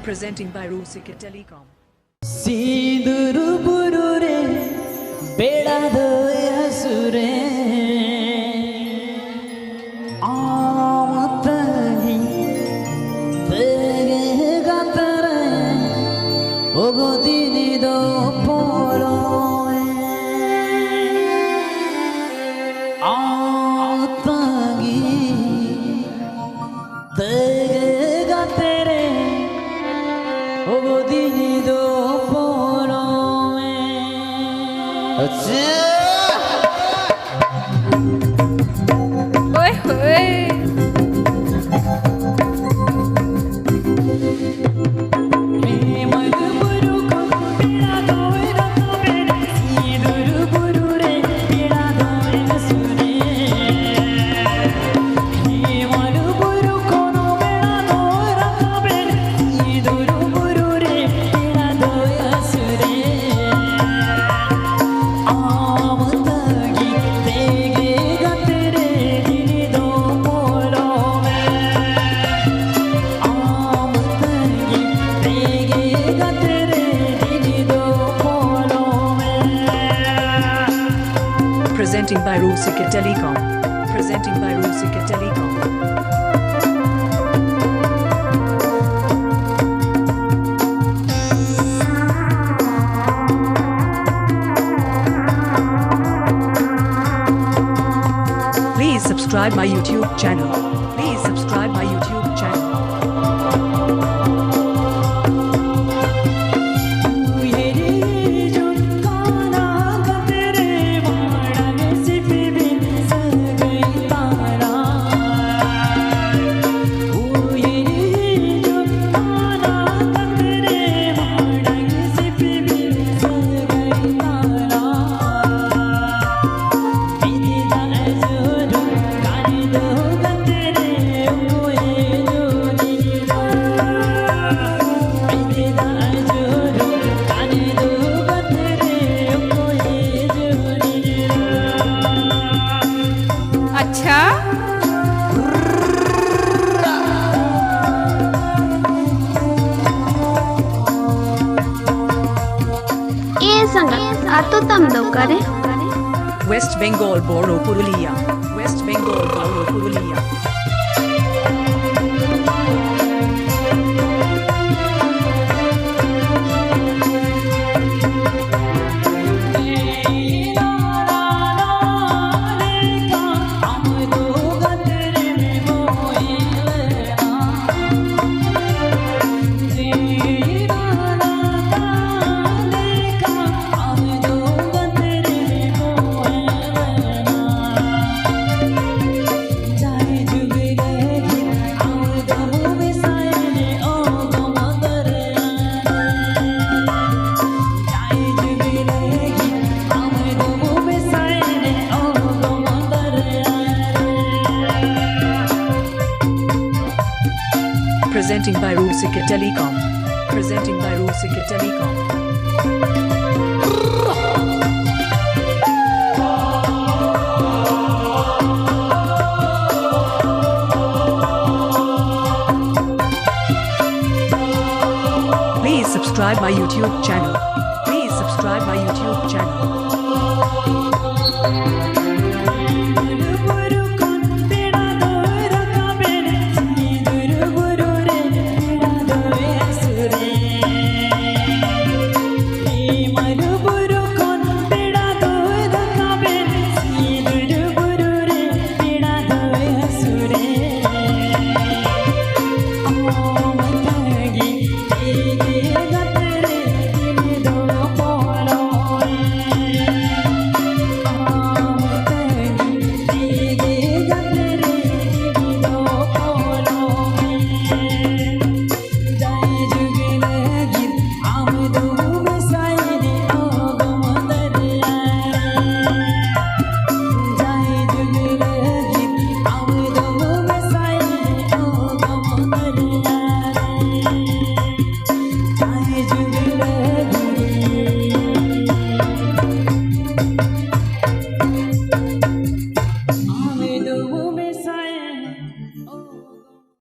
Presenting by Rusika Telecom. Sindur Buru re beda doy hasure amatagi tege gatare ogodini do polo amatagi tege gatare ogodini do polo Ôi ôi Presenting by Rusika Telecom. Presenting by Rusika Telecom. Please subscribe my YouTube channel. Please subscribe my YouTube channel. अच्छा ए संगत आतो तम दो करे West Bengal Boro Purulia. West Bengal Boro Purulia. Presenting by Rusika Telecom. Presenting by Rusika Telecom. Please subscribe my YouTube channel. Please subscribe my YouTube channel.